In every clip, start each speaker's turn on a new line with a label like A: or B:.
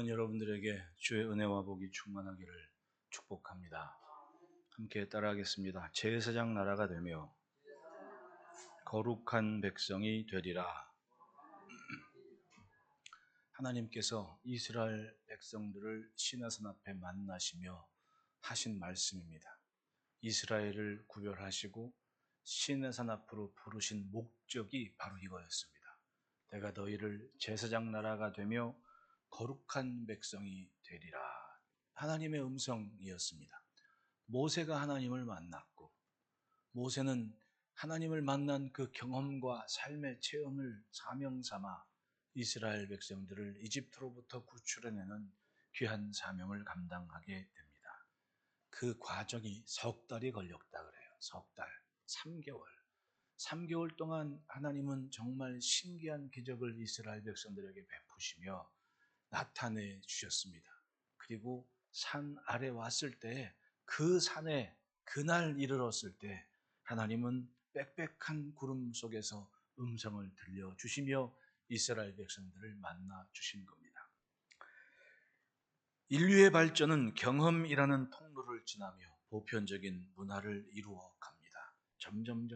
A: 저는 여러분들에게 주의 은혜와 복이 충만하기를 축복합니다. 함께 따라하겠습니다. 제사장 나라가 되며 거룩한 백성이 되리라. 하나님께서 이스라엘 백성들을 시내산 앞에 만나시며 하신 말씀입니다. 이스라엘을 구별하시고 시내산 앞으로 부르신 목적이 바로 이거였습니다. 내가 너희를 제사장 나라가 되며 거룩한 백성이 되리라. 하나님의 음성이었습니다. 모세가 하나님을 만났고, 모세는 하나님을 만난 그 경험과 삶의 체험을 사명 삼아 이스라엘 백성들을 이집트로부터 구출해내는 귀한 사명을 감당하게 됩니다. 그 과정이 석 달이 걸렸다 그래요. 석 달, 3개월. 3개월 동안 하나님은 정말 신기한 기적을 이스라엘 백성들에게 베푸시며 나타내 주셨습니다. 그리고 산 아래 왔을 때, 그 산에 그날 이르렀을 때 하나님은 빽빽한 구름 속에서 음성을 들려주시며 이스라엘 백성들을 만나 주신 겁니다. 인류의 발전은 경험이라는 통로를 지나며 보편적인 문화를 이루어 갑니다. 점점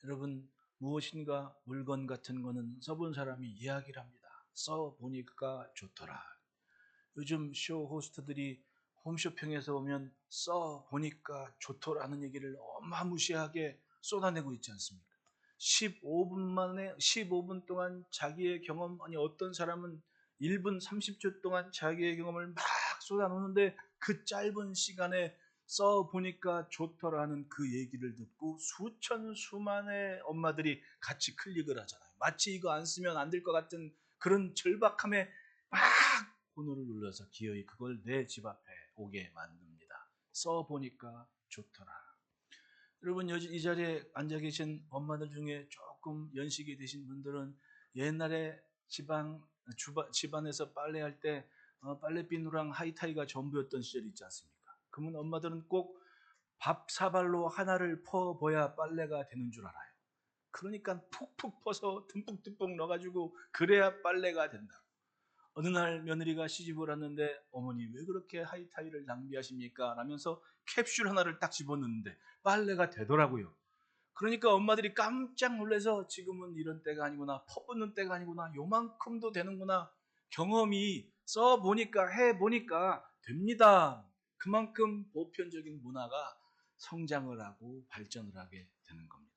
A: 여러분, 무엇인가 물건 같은 거는 써본 사람이 이야기를 합니다. 써보니까 좋더라. 요즘 쇼 호스트들이 홈쇼핑에서 오면 써보니까 좋더라는 얘기를 어마무시하게 쏟아내고 있지 않습니까? 15분 동안 자기의 경험, 아니 어떤 사람은 1분 30초 동안 자기의 경험을 막 쏟아놓는데 그 짧은 시간에 써보니까 좋더라는 그 얘기를 듣고 수만의 엄마들이 같이 클릭을 하잖아요. 마치 이거 안 쓰면 안 될 것 같은 그런 절박함에 막 번호를 눌러서 기어이 그걸 내 집 앞에 오게 만듭니다. 써보니까 좋더라. 여러분, 이 자리에 앉아 계신 엄마들 중에 조금 연식이 되신 분들은 옛날에 집안에서 빨래할 때 빨래비누랑 하이타이가 전부였던 시절이 있지 않습니까? 그러면 엄마들은 꼭 밥 사발로 하나를 퍼봐야 빨래가 되는 줄 알아요. 그러니까 푹푹 퍼서 듬뿍듬뿍 넣어가지고 그래야 빨래가 된다. 어느 날 며느리가 시집을 왔는데 어머니 왜 그렇게 하이타이를 낭비하십니까? 라면서 캡슐 하나를 딱 집어넣는데 빨래가 되더라고요. 그러니까 엄마들이 깜짝 놀라서 지금은 이런 때가 아니구나, 퍼붓는 때가 아니구나, 요만큼도 되는구나, 경험이 써보니까 해보니까 됩니다. 그만큼 보편적인 문화가 성장을 하고 발전을 하게 되는 겁니다.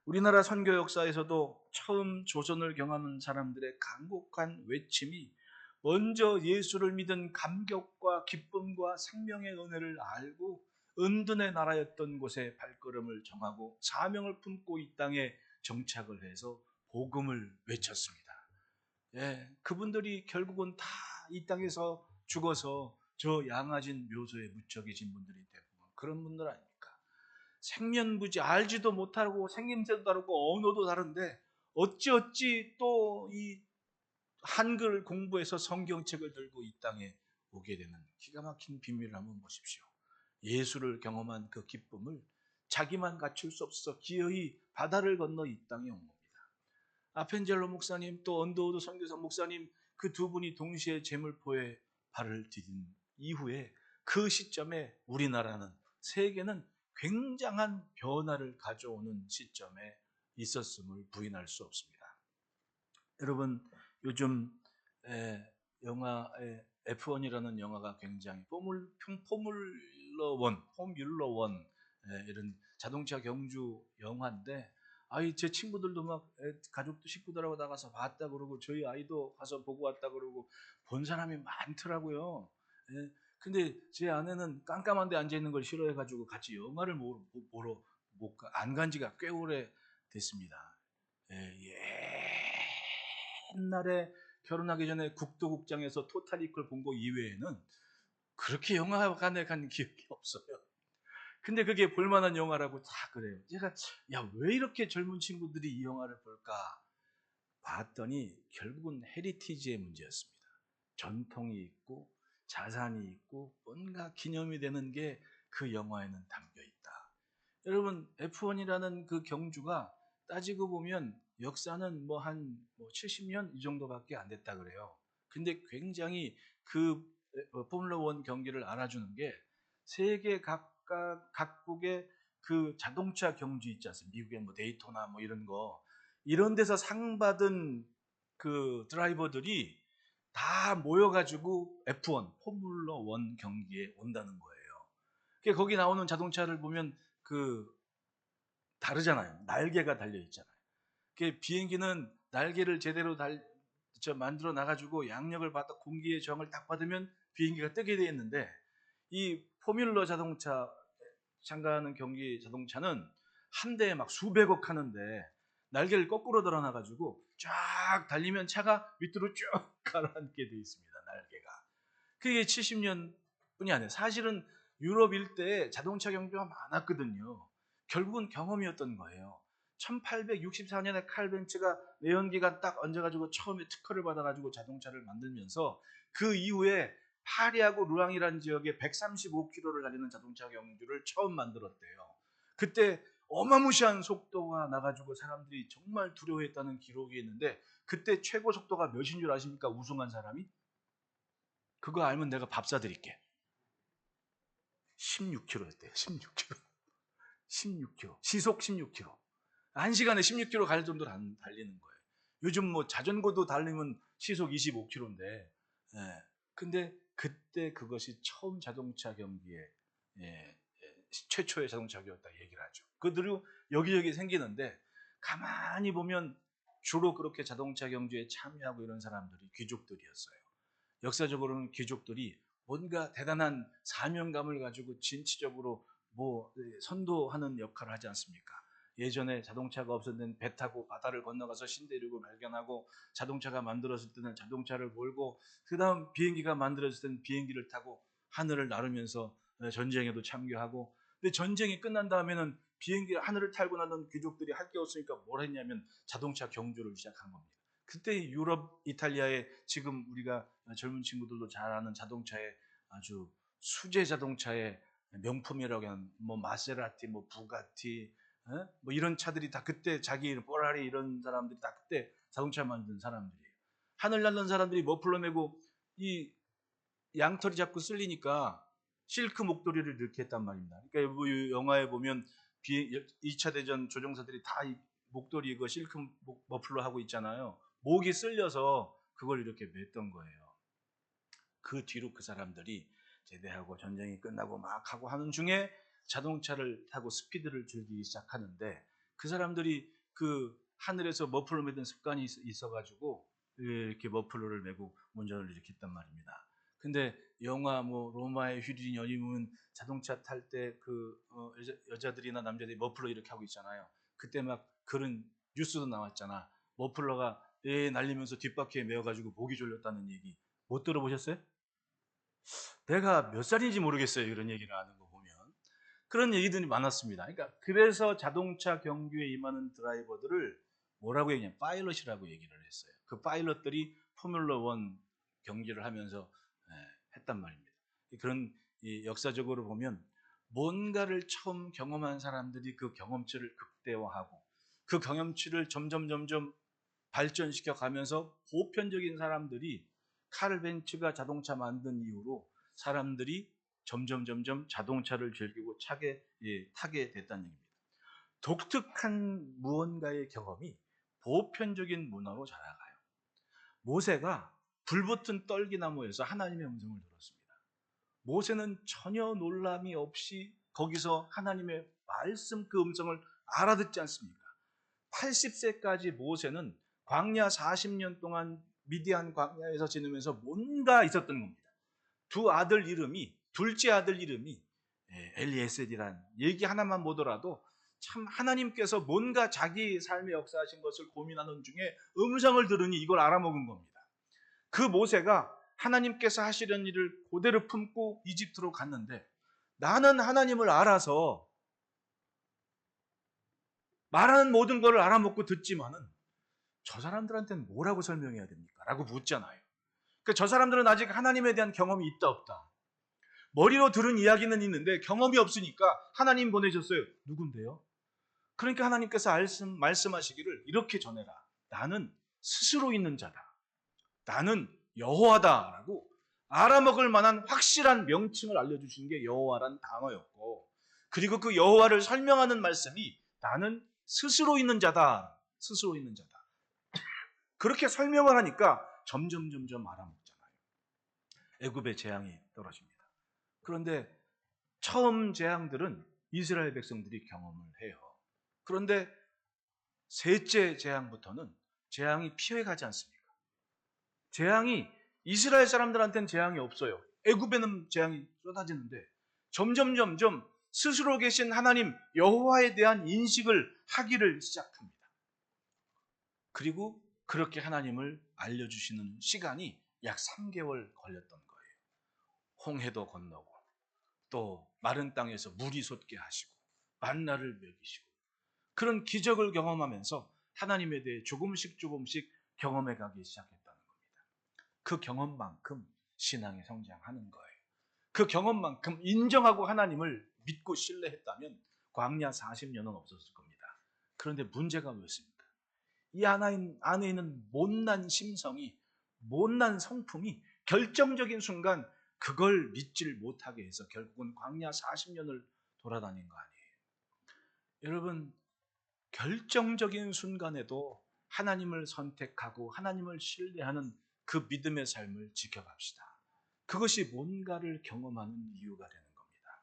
A: 우리나라 선교 역사에서도 처음 조선을 경험한 사람들의 간곡한 외침이 먼저 예수를 믿은 감격과 기쁨과 생명의 은혜를 알고 은둔의 나라였던 곳에 발걸음을 정하고 사명을 품고 이 땅에 정착을 해서 복음을 외쳤습니다. 예, 그분들이 결국은 다 이 땅에서 죽어서 저 양아진 묘소에 묻혀 계신 분들이 대부분 그런 분들 아닙니까? 생면부지 알지도 못하고 생김새도 다르고 언어도 다른데 어찌 또 이 한글 공부해서 성경책을 들고 이 땅에 오게 되는 기가 막힌 비밀을 한번 보십시오. 예수를 경험한 그 기쁨을 자기만 갖출 수 없어서 기어이 바다를 건너 이 땅에 온 겁니다. 아펜젤로 목사님 또 언더우드 선교사 목사님 그 두 분이 동시에 제물포에 발을 디딘 이후에 그 시점에 우리나라는 세계는 굉장한 변화를 가져오는 시점에 있었음을 부인할 수 없습니다. 여러분, 요즘 영화에 F1이라는 영화가 굉장히 포뮬러 원 이런 자동차 경주 영화인데 제 친구들도 막 가족도 식구들하고 나가서 봤다 그러고 저희 아이도 가서 보고 왔다 그러고 본 사람이 많더라고요. 근데 제 아내는 깜깜한 데 앉아 있는 걸 싫어해가지고 같이 영화를 보러 안 간 지가 꽤 오래 됐습니다. 옛날에 결혼하기 전에 국도국장에서 토탈이퀄 본 거 이외에는 그렇게 영화관에 간 기억이 없어요. 근데 그게 볼만한 영화라고 다 그래요. 제가 왜 이렇게 젊은 친구들이 이 영화를 볼까 봤더니 결국은 헤리티지의 문제였습니다. 전통이 있고 자산이 있고 뭔가 기념이 되는 게 그 영화에는 담겨 있다. 여러분, F1이라는 그 경주가 따지고 보면 역사는 한 70년 이 정도밖에 안 됐다 그래요. 근데 굉장히 그 포뮬러 1 경기를 알아주는 게 세계 각국의 그 자동차 경주 있지 않습니까? 미국의 뭐 데이토나 뭐 이런 거, 이런 데서 상 받은 그 드라이버들이 다 모여가지고 F1 포뮬러 1 경기에 온다는 거예요. 그러니까 거기 나오는 자동차를 보면 그 다르잖아요. 날개가 달려 있잖아요. 그 비행기는 날개를 제대로 만들어 놔가지고 양력을 받아 공기의 저항을 딱 받으면 비행기가 뜨게 돼 있는데, 이 포뮬러 자동차 참가하는 경기 자동차는 한 대에 막 수백억 하는데 날개를 거꾸로 달아놔가지고 쫙 달리면 차가 밑으로 쭉 가라앉게 돼 있습니다. 날개가. 그게 70년뿐이 아니에요. 사실은 유럽 일대에 자동차 경주가 많았거든요. 결국은 경험이었던 거예요. 1864년에 칼 벤츠가 내연기관 딱 얹어가지고 처음에 특허를 받아가지고 자동차를 만들면서 그 이후에 파리하고 르앙이라는 지역에 135km를 달리는 자동차 경주를 처음 만들었대요. 그때 어마무시한 속도가 나가지고 사람들이 정말 두려워했다는 기록이 있는데, 그때 최고 속도가 몇인 줄 아십니까? 우승한 사람이? 그거 알면 내가 밥 사드릴게. 16km였대요. 16km. 16km. 시속 16km. 1시간에 16km 갈 정도로 안 달리는 거예요. 요즘 뭐 자전거도 달리면 시속 25km인데, 예. 근데 그때 그것이 처음 자동차 경기에, 예, 최초의 자동차 경기였다 얘기를 하죠. 그들이 여기저기 생기는데, 가만히 보면 주로 그렇게 자동차 경주에 참여하고 이런 사람들이 귀족들이었어요. 역사적으로는 귀족들이 뭔가 대단한 사명감을 가지고 진취적으로 뭐 선도하는 역할을 하지 않습니까? 예전에 자동차가 없을 때는 배 타고 바다를 건너가서 신대륙을 발견하고, 자동차가 만들어질 때는 자동차를 몰고, 그 다음 비행기가 만들어질 때는 비행기를 타고 하늘을 나르면서 전쟁에도 참여하고. 근데 전쟁이 끝난 다음에는 비행기 하늘을 탈고 나던 귀족들이 할 게 없으니까 뭘 했냐면 자동차 경주를 시작한 겁니다. 그때 유럽, 이탈리아에 지금 우리가 젊은 친구들도 잘 아는 자동차의 아주 수제 자동차의 명품이라고 하는 뭐 마세라티, 뭐 부가티, 뭐 이런 차들이 다 그때 자기 이름, 포라리 이런 사람들이 다 그때 자동차 만든 사람들이에요. 하늘 날던 사람들이 머플러 메고 이 양털이 자꾸 쓸리니까 실크 목도리를 넣게 했단 말입니다. 그러니까 이 영화에 보면 2차 대전 조종사들이 다 이 목도리 이거 실크 머플러 하고 있잖아요. 목이 쓸려서 그걸 이렇게 맸던 거예요. 그 뒤로 그 사람들이 제대하고 전쟁이 끝나고 막 하고 하는 중에 자동차를 타고 스피드를 즐기기 시작하는데, 그 사람들이 그 하늘에서 머플러 매던 습관이 있어가지고 이렇게 머플러를 메고 운전을 이렇게 했단 말입니다. 근데 영화 뭐 로마의 휴일인 연임은 자동차 탈 때 그 여자들이나 남자들이 머플러 이렇게 하고 있잖아요. 그때 막 그런 뉴스도 나왔잖아. 머플러가 날리면서 뒷바퀴에 메어가지고 목이 졸렸다는 얘기 못 들어보셨어요? 내가 몇 살인지 모르겠어요. 이런 얘기를 하는 거 보면. 그런 얘기들이 많았습니다. 그러니까 그래서 자동차 경주에 임하는 드라이버들을 뭐라고 얘기냐? 파일럿이라고 얘기를 했어요. 그 파일럿들이 포뮬러 1 경기를 하면서 했단 말입니다. 그런 역사적으로 보면 뭔가를 처음 경험한 사람들이 그 경험치를 극대화하고, 그 경험치를 점점 발전시켜 가면서 보편적인 사람들이, 카를 벤츠가 자동차 만든 이후로 사람들이 점점 자동차를 즐기고 타게 됐다는 얘기입니다. 독특한 무언가의 경험이 보편적인 문화로 자라가요. 모세가 불붙은 떨기나무에서 하나님의 음성을 들었습니다. 모세는 전혀 놀람이 없이 거기서 하나님의 말씀 그 음성을 알아듣지 않습니까? 80세까지 모세는 광야 40년 동안 미디안 광야에서 지내면서 뭔가 있었던 겁니다. 둘째 아들 이름이 엘리에셀이란 얘기 하나만 보더라도 참 하나님께서 뭔가 자기 삶의 역사하신 것을 고민하는 중에 음성을 들으니 이걸 알아먹은 겁니다. 그 모세가 하나님께서 하시려는 일을 그대로 품고 이집트로 갔는데, 나는 하나님을 알아서 말하는 모든 것을 알아먹고 듣지만은 저 사람들한테는 뭐라고 설명해야 됩니까? 라고 묻잖아요. 그러니까 저 사람들은 아직 하나님에 대한 경험이 있다 없다. 머리로 들은 이야기는 있는데 경험이 없으니까 하나님 보내셨어요. 누군데요? 그러니까 하나님께서 말씀하시기를 이렇게 전해라. 나는 스스로 있는 자다. 나는 여호와다라고 알아먹을 만한 확실한 명칭을 알려주신 게 여호와란 단어였고, 그리고 그 여호와를 설명하는 말씀이 나는 스스로 있는 자다. 스스로 있는 자다. 그렇게 설명을 하니까 점점 알아먹잖아요. 애굽의 재앙이 떨어집니다. 그런데 처음 재앙들은 이스라엘 백성들이 경험을 해요. 그런데 셋째 재앙부터는 재앙이 피해가지 않습니까? 재앙이 이스라엘 사람들한테는 재앙이 없어요. 애굽에는 재앙이 쏟아지는데 점점 스스로 계신 하나님 여호와에 대한 인식을 하기를 시작합니다. 그리고 그렇게 하나님을 알려주시는 시간이 약 3개월 걸렸던 거예요. 홍해도 건너고 또 마른 땅에서 물이 솟게 하시고 만나를 먹이시고 그런 기적을 경험하면서 하나님에 대해 조금씩 경험해 가기 시작했다는 겁니다. 그 경험만큼 신앙이 성장하는 거예요. 그 경험만큼 인정하고 하나님을 믿고 신뢰했다면 광야 40년은 없었을 겁니다. 그런데 문제가 뭐였습니까? 이 안에 있는 못난 심성이, 못난 성품이 결정적인 순간 그걸 믿지를 못하게 해서 결국은 광야 40년을 돌아다닌 거 아니에요. 여러분, 결정적인 순간에도 하나님을 선택하고 하나님을 신뢰하는 그 믿음의 삶을 지켜갑시다. 그것이 뭔가를 경험하는 이유가 되는 겁니다.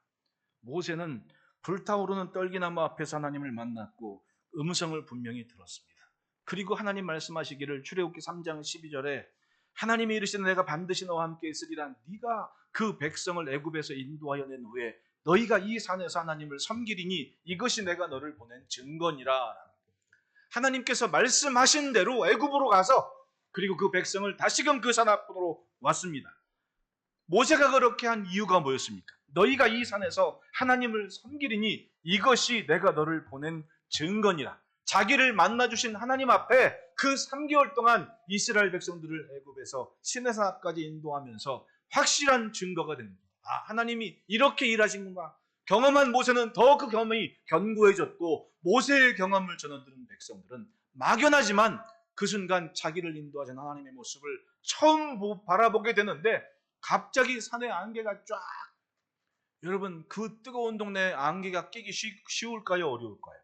A: 모세는 불타오르는 떨기나무 앞에서 하나님을 만났고 음성을 분명히 들었습니다. 그리고 하나님 말씀하시기를 출애굽기 3장 12절에 하나님이 이르시되 내가 반드시 너와 함께 있으리라. 네가 그 백성을 애굽에서 인도하여 낸 후에 너희가 이 산에서 하나님을 섬기리니 이것이 내가 너를 보낸 증거니라. 하나님께서 말씀하신 대로 애굽으로 가서 그리고 그 백성을 다시금 그 산 앞으로 왔습니다. 모세가 그렇게 한 이유가 뭐였습니까? 너희가 이 산에서 하나님을 섬기리니 이것이 내가 너를 보낸 증거니라. 자기를 만나주신 하나님 앞에 그 3개월 동안 이스라엘 백성들을 애굽에서 시내산 앞까지 인도하면서 확실한 증거가 됩니다. 하나님이 이렇게 일하신구나. 경험한 모세는 더 그 경험이 견고해졌고 모세의 경험을 전해들은 백성들은 막연하지만 그 순간 자기를 인도하신 하나님의 모습을 처음 바라보게 되는데 갑자기 산에 안개가 쫙. 여러분, 그 뜨거운 동네에 안개가 끼기 쉬울까요? 어려울까요?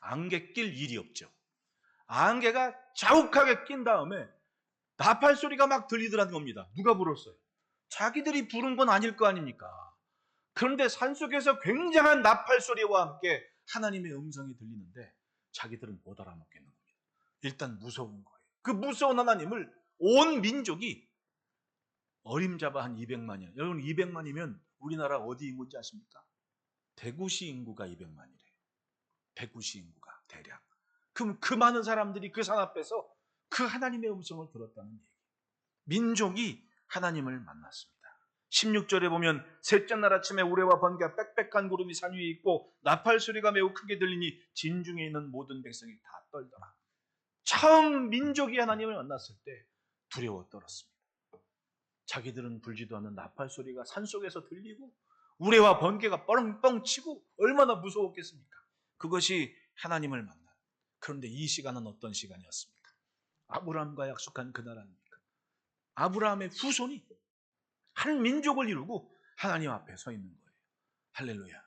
A: 안개 낄 일이 없죠. 안개가 자욱하게 낀 다음에 나팔 소리가 막 들리더라는 겁니다. 누가 불었어요? 자기들이 부른 건 아닐 거 아닙니까? 그런데 산속에서 굉장한 나팔 소리와 함께 하나님의 음성이 들리는데 자기들은 못 알아먹겠는 겁니다. 일단 무서운 거예요. 그 무서운 하나님을 온 민족이 어림잡아 한 200만이에요. 여러분 200만이면 우리나라 어디 인구인지 아십니까? 대구시 인구가 200만이래요. 대구시 인구가 대략. 그럼 그 많은 사람들이 그 산 앞에서 그 하나님의 음성을 들었다는 얘기. 민족이 하나님을 만났습니다. 16절에 보면 셋째 날 아침에 우레와 번개와 빽빽한 구름이 산 위에 있고 나팔 소리가 매우 크게 들리니 진중에 있는 모든 백성이 다 떨더라. 처음 민족이 하나님을 만났을 때 두려워 떨었습니다. 자기들은 불지도 않는 나팔 소리가 산속에서 들리고 우레와 번개가 뻥뻥 치고 얼마나 무서웠겠습니까? 그것이 하나님을 만난. 그런데 이 시간은 어떤 시간이었습니까? 아브라함과 약속한 그날 아닙니까? 아브라함의 후손이 한 민족을 이루고 하나님 앞에 서 있는 거예요. 할렐루야.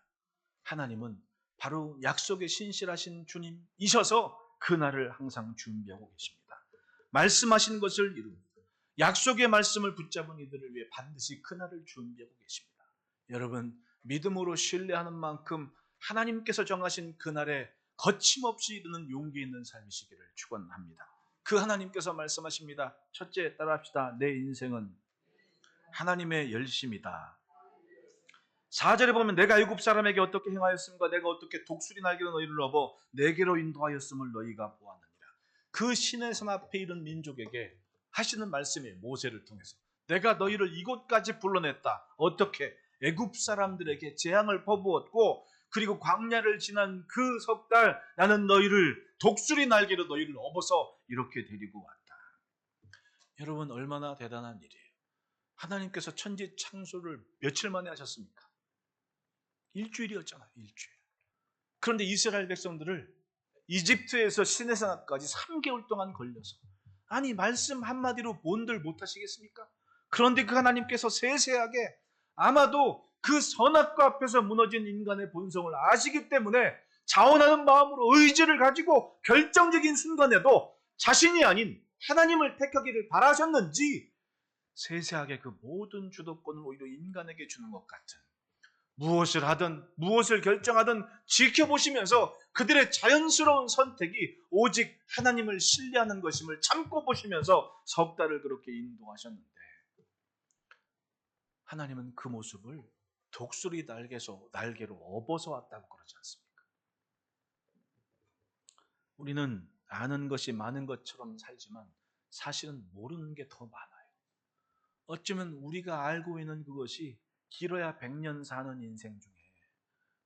A: 하나님은 바로 약속에 신실하신 주님이셔서 그날을 항상 준비하고 계십니다. 말씀하신 것을 이룹니다. 약속의 말씀을 붙잡은 이들을 위해 반드시 그날을 준비하고 계십니다. 여러분, 믿음으로 신뢰하는 만큼 하나님께서 정하신 그날에 거침없이 이루는 용기 있는 삶이시기를 축원합니다. 그 하나님께서 말씀하십니다. 첫째, 따라합시다. 내 인생은 하나님의 열심이다. 4절에 보면 내가 애굽 사람에게 어떻게 행하였음과 내가 어떻게 독수리 날개로 너희를 업어 내게로 인도하였음을 너희가 보았느니라. 그 신의 산 앞에 이른 민족에게 하시는 말씀이에요. 모세를 통해서. 내가 너희를 이곳까지 불러냈다. 어떻게? 애굽 사람들에게 재앙을 퍼부었고 그리고 광야를 지난 그 석 달 나는 너희를 독수리 날개로 너희를 업어서 이렇게 데리고 왔다. 여러분, 얼마나 대단한 일이에요. 하나님께서 천지 창조를 며칠 만에 하셨습니까? 일주일이었잖아요. 일주일. 그런데 이스라엘 백성들을 이집트에서 시내산까지 3개월 동안 걸려서 아니 말씀 한마디로 뭔들 못하시겠습니까? 그런데 그 하나님께서 세세하게 아마도 그 선악과 앞에서 무너진 인간의 본성을 아시기 때문에 자원하는 마음으로 의지를 가지고 결정적인 순간에도 자신이 아닌 하나님을 택하기를 바라셨는지 세세하게 그 모든 주도권을 오히려 인간에게 주는 것 같은, 무엇을 하든 무엇을 결정하든 지켜보시면서 그들의 자연스러운 선택이 오직 하나님을 신뢰하는 것임을 참고 보시면서 석 달을 그렇게 인도하셨는데, 하나님은 그 모습을 독수리 날개로 업어서 왔다고 그러지 않습니까? 우리는 아는 것이 많은 것처럼 살지만 사실은 모르는 게 더 많아요. 어쩌면 우리가 알고 있는 그것이 길어야 100년 사는 인생 중에,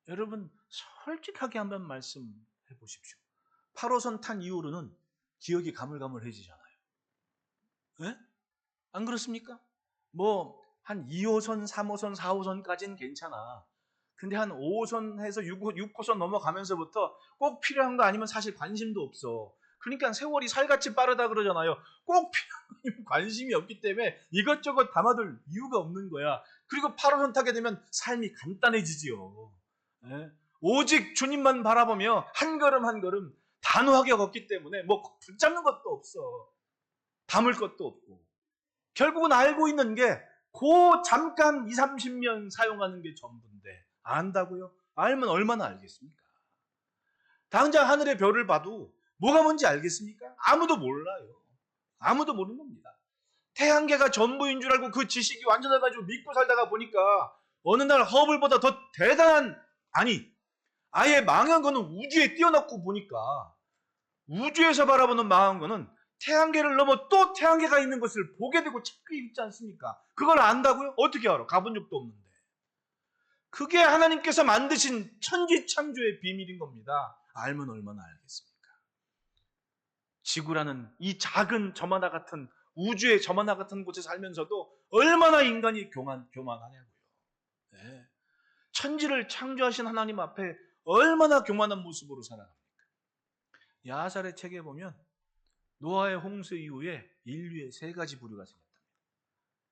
A: 여러분 솔직하게 한번 말씀해 보십시오. 8호선 탄 이후로는 기억이 가물가물해지잖아요. 네? 안 그렇습니까? 한 2호선, 3호선, 4호선까지는 괜찮아. 근데 한 5호선에서 6호선 넘어가면서부터 꼭 필요한 거 아니면 사실 관심도 없어. 그러니까 세월이 살같이 빠르다 그러잖아요. 꼭 필요한 관심이 없기 때문에 이것저것 담아둘 이유가 없는 거야. 그리고 8호선 타게 되면 삶이 간단해지지요. 네? 오직 주님만 바라보며 한 걸음 한 걸음 단호하게 걷기 때문에 붙잡는 것도 없어. 담을 것도 없고. 결국은 알고 있는 게 그 잠깐 20, 30년 사용하는 게 전부인데 안다고요? 알면 얼마나 알겠습니까? 당장 하늘의 별을 봐도 뭐가 뭔지 알겠습니까? 아무도 몰라요. 아무도 모르는 겁니다. 태양계가 전부인 줄 알고 그 지식이 완전해가지고 믿고 살다가 보니까 어느 날 허블보다 더 대단한, 아니 아예 망한 거는 우주에 띄워놓고 보니까 우주에서 바라보는 망한 거는 태양계를 넘어 또 태양계가 있는 것을 보게 되고 찾게 있지 않습니까? 그걸 안다고요? 어떻게 알아? 가본 적도 없는데. 그게 하나님께서 만드신 천지창조의 비밀인 겁니다. 알면 얼마나 알겠습니까? 지구라는 이 작은 점 하나 같은, 우주의 점 하나 같은 곳에 살면서도 얼마나 인간이 교만하냐고요. 네. 천지를 창조하신 하나님 앞에 얼마나 교만한 모습으로 살아갑니까? 야살의 책에 보면 노아의 홍수 이후에 인류의 3가지 부류가 생겼답니다.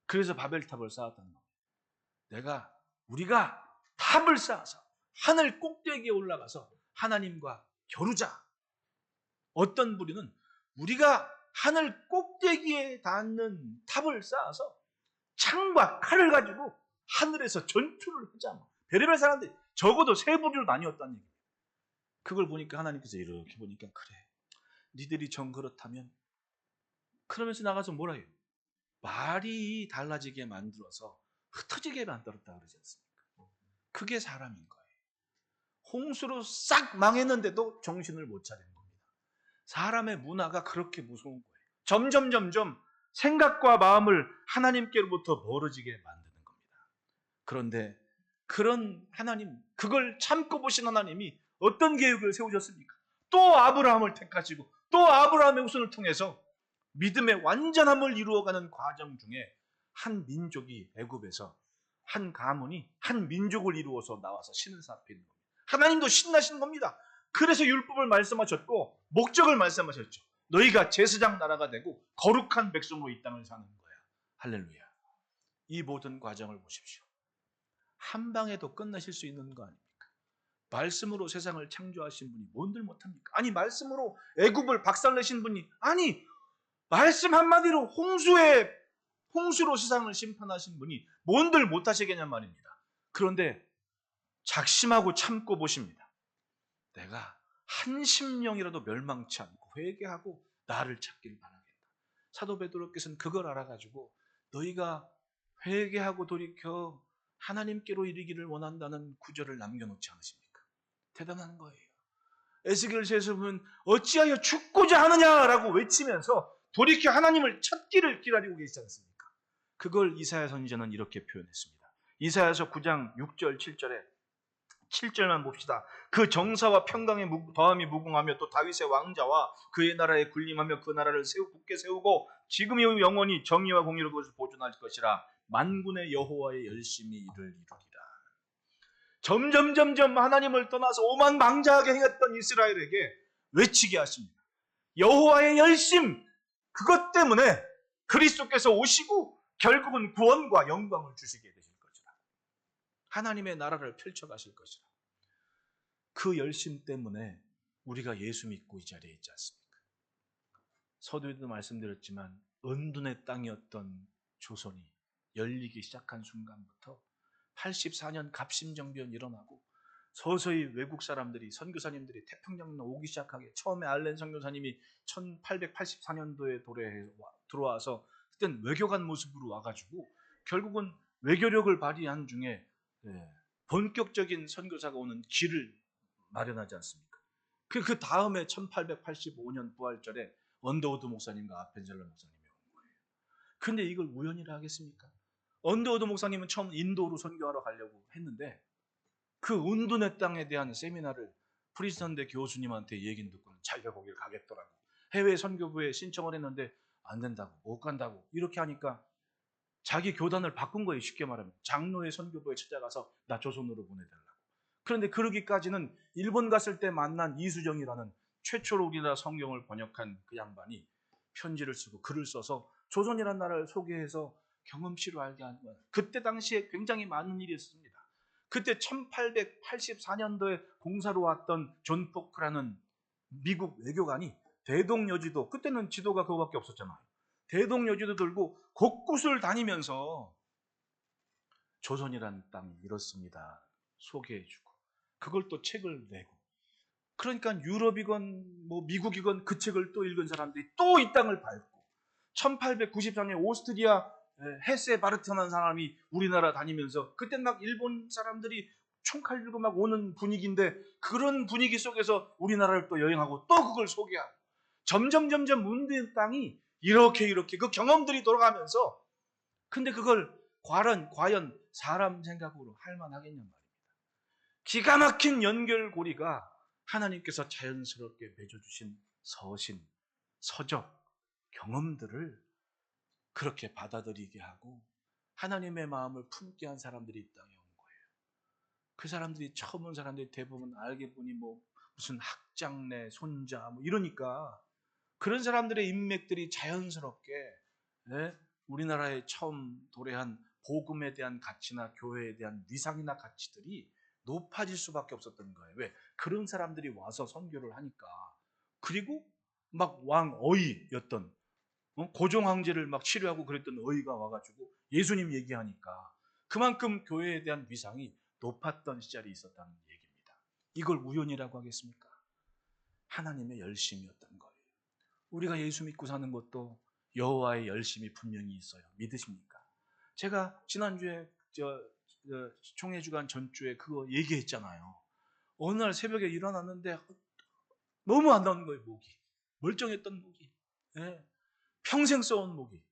A: 그래서 바벨탑을 쌓았다는 겁니다. 우리가 탑을 쌓아서 하늘 꼭대기에 올라가서 하나님과 겨루자. 어떤 부류는 우리가 하늘 꼭대기에 닿는 탑을 쌓아서 창과 칼을 가지고 하늘에서 전투를 하자. 별의별 사람들이 적어도 3부류로 나뉘었다는 얘기예요. 그걸 보니까 하나님께서 이렇게 보니까, 그래, 니들이 정 그렇다면, 그러면서 나가서 뭐라 해요? 말이 달라지게 만들어서 흩어지게 만들었다 그러지 않습니까? 그게 사람인 거예요. 홍수로 싹 망했는데도 정신을 못 차리는 겁니다. 사람의 문화가 그렇게 무서운 거예요. 점점 생각과 마음을 하나님께로부터 멀어지게 만드는 겁니다. 그런데 그런 하나님, 그걸 참고 보신 하나님이 어떤 계획을 세우셨습니까? 또 아브라함을 택하시고 또 아브라함의 후손을 통해서 믿음의 완전함을 이루어가는 과정 중에 한 민족이 애굽에서, 한 가문이 한 민족을 이루어서 나와서 신을 쌓는 겁니다. 하나님도 신나신 겁니다. 그래서 율법을 말씀하셨고 목적을 말씀하셨죠. 너희가 제사장 나라가 되고 거룩한 백성으로 이 땅을 사는 거야. 할렐루야. 이 모든 과정을 보십시오. 한 방에도 끝내실 수 있는 거 아닙니까? 말씀으로 세상을 창조하신 분이 뭔들 못합니까? 아니 말씀으로 애굽을 박살내신 분이, 아니 말씀 한마디로 홍수로 세상을 심판하신 분이 뭔들 못하시겠냔 말입니다. 그런데 작심하고 참고 보십니다. 내가 한 심령이라도 멸망치 않고 회개하고 나를 찾기를 바라겠다. 사도 베드로께서는 그걸 알아가지고 너희가 회개하고 돌이켜 하나님께로 이르기를 원한다는 구절을 남겨놓지 않으십니까? 대단한 거예요. 에스겔서에서 보면 어찌하여 죽고자 하느냐라고 외치면서 돌이켜 하나님을 찾기를 기다리고 계시지 않습니까? 그걸 이사야 선지자는 이렇게 표현했습니다. 이사야서 9장 6절 7절만 봅시다. 그 정사와 평강의 더함이 무궁하며 또 다윗의 왕자와 그의 나라에 군림하며 그 나라를 굳게 세우고 지금 이후 영원히 정의와 공의로 그것을 보존할 것이라. 만군의 여호와의 열심히 이를 이루리라. 점점 하나님을 떠나서 오만망자하게 행했던 이스라엘에게 외치게 하십니다. 여호와의 열심, 그것 때문에 그리스도께서 오시고 결국은 구원과 영광을 주시게 되실 것이라. 하나님의 나라를 펼쳐가실 것이라. 그 열심 때문에 우리가 예수 믿고 이 자리에 있지 않습니까? 서두에도 말씀드렸지만 은둔의 땅이었던 조선이 열리기 시작한 순간부터 84년 갑심정변이 일어나고 서서히 외국 사람들이, 선교사님들이 태평양로 오기 시작하게, 처음에 알렌 선교사님이 1884년도에 들어와서 그땐 외교관 모습으로 와가지고 결국은 외교력을 발휘한 중에 본격적인 선교사가 오는 길을 마련하지 않습니까? 그 다음에 1885년 부활절에 언더우드 목사님과 아펜젤러 목사님이 온 거예요. 근데 이걸 우연이라 하겠습니까? 언더우드 목사님은 처음 인도로 선교하러 가려고 했는데 그 은둔의 땅에 대한 세미나를 프리스턴대 교수님한테 얘기는 듣고는 자기가 거길 가겠더라고. 해외 선교부에 신청을 했는데 안 된다고, 못 간다고 이렇게 하니까 자기 교단을 바꾼 거예요. 쉽게 말하면 장로의 선교부에 찾아가서 나 조선으로 보내달라고. 그런데 그러기까지는 일본 갔을 때 만난 이수정이라는 최초로 우리나라 성경을 번역한 그 양반이 편지를 쓰고 글을 써서 조선이라는 나라를 소개해서 경험치로 알게 한 거예요. 그때 당시에 굉장히 많은 일이 있었습니다. 그때 1884년도에 공사로 왔던 존 포크라는 미국 외교관이 대동여지도, 그때는 지도가 그거밖에 없었잖아요. 대동여지도 들고 곳곳을 다니면서 조선이라는 땅이 이렇습니다 소개해주고, 그걸 또 책을 내고, 그러니까 유럽이건 뭐 미국이건 그 책을 또 읽은 사람들이 또 이 땅을 밟고, 1894년 오스트리아 헤세 바르트라는 사람이 우리나라 다니면서, 그때 막 일본 사람들이 총칼 들고 막 오는 분위기인데 그런 분위기 속에서 우리나라를 또 여행하고 또 그걸 소개하고, 점점 문대의 땅이 이렇게 그 경험들이 돌아가면서, 근데 그걸 과연 사람 생각으로 할 만하겠냔 말입니다. 기가 막힌 연결고리가 하나님께서 자연스럽게 맺어주신 서신, 서적, 경험들을 그렇게 받아들이게 하고 하나님의 마음을 품게 한 사람들이 이 땅에 온 거예요. 그 사람들이 처음 온 사람들이 대부분 알게 보니 뭐 무슨 학장내, 손자 뭐 이러니까 그런 사람들의 인맥들이 자연스럽게 우리나라에 처음 도래한 복음에 대한 가치나 교회에 대한 위상이나 가치들이 높아질 수밖에 없었던 거예요. 왜? 그런 사람들이 와서 선교를 하니까. 그리고 막 왕 어이였던 고종 황제를 막 치료하고 그랬던 어이가 와가지고 예수님 얘기하니까 그만큼 교회에 대한 위상이 높았던 시절이 있었다는 얘기입니다. 이걸 우연이라고 하겠습니까? 하나님의 열심이었던 거예요. 우리가 예수 믿고 사는 것도 여호와의 열심이 분명히 있어요. 믿으십니까? 제가 지난주에 총회주간 전주에 그거 얘기했잖아요. 어느 날 새벽에 일어났는데 너무 안 나오는 거예요. 목이 멀쩡했던 목이, 평생 써온 목이,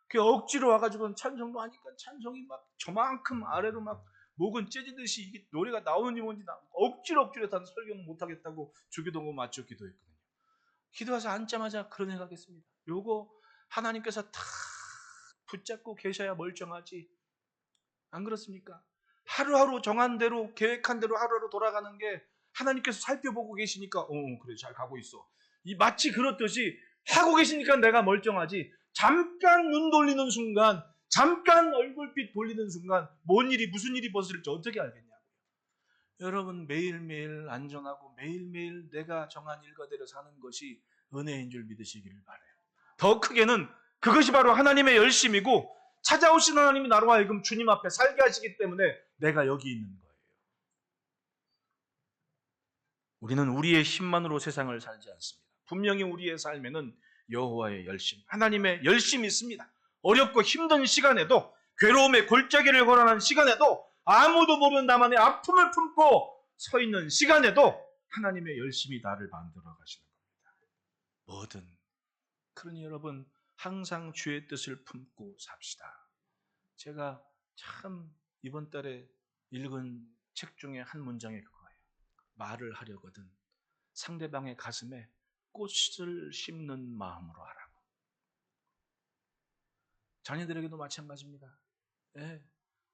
A: 그 억지로 와가지고 찬송도 하니까 찬송이 막 저만큼 아래로 막 목은 째지듯이 이게 노래가 나오는지 뭔지 억지로 해서 설교는 못하겠다고 주기도문 맞춰 기도했거든요. 기도해서 앉자마자 그런 생각했습니다. 요거 하나님께서 탁 붙잡고 계셔야 멀쩡하지, 안 그렇습니까? 하루하루 정한 대로, 계획한 대로 하루하루 돌아가는 게 하나님께서 살펴보고 계시니까 그래 잘 가고 있어, 마치 그렇듯이 하고 계시니까 내가 멀쩡하지, 잠깐 눈 돌리는 순간, 잠깐 얼굴빛 돌리는 순간 무슨 일이 벌어질지 어떻게 알겠냐고요. 여러분, 매일매일 안전하고 매일매일 내가 정한 일과대로 사는 것이 은혜인 줄 믿으시기를 바라요. 더 크게는 그것이 바로 하나님의 열심이고 찾아오신 하나님이 나로 하여금 주님 앞에 살게 하시기 때문에 내가 여기 있는 거예요. 우리는 우리의 힘만으로 세상을 살지 않습니다. 분명히 우리의 삶에는 여호와의 열심, 하나님의 열심이 있습니다. 어렵고 힘든 시간에도, 괴로움의 골짜기를 걸어가는 시간에도, 아무도 모르는 나만의 아픔을 품고 서 있는 시간에도 하나님의 열심이 나를 만들어 가시는 겁니다. 뭐든. 그러니 여러분, 항상 주의 뜻을 품고 삽시다. 제가 참 이번 달에 읽은 책 중에 한 문장이 그거예요. 말을 하려거든 상대방의 가슴에 꽃을 심는 마음으로 하라고. 자녀들에게도 마찬가지입니다.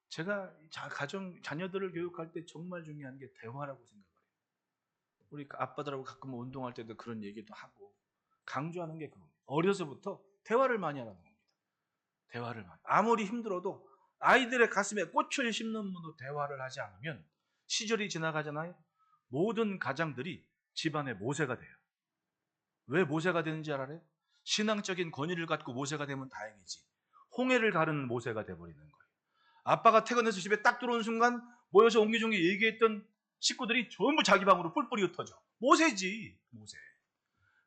A: 제가 자녀들을 교육할 때 정말 중요한 게 대화라고 생각해요. 우리 아빠들하고 가끔 운동할 때도 그런 얘기도 하고 강조하는 게 그거예요. 어려서부터 대화를 많이 하라는 겁니다. 대화를 많이. 아무리 힘들어도 아이들의 가슴에 꽃을 심는 분도 대화를 하지 않으면 시절이 지나가잖아요. 모든 가장들이 집안의 모세가 돼요. 왜 모세가 되는지 알아요? 신앙적인 권위를 갖고 모세가 되면 다행이지. 홍해를 가르는 모세가 돼버리는 거예요. 아빠가 퇴근해서 집에 딱 들어온 순간 모여서 옹기종기 얘기했던 식구들이 전부 자기 방으로 뿔뿔이 흩어져. 모세지, 모세.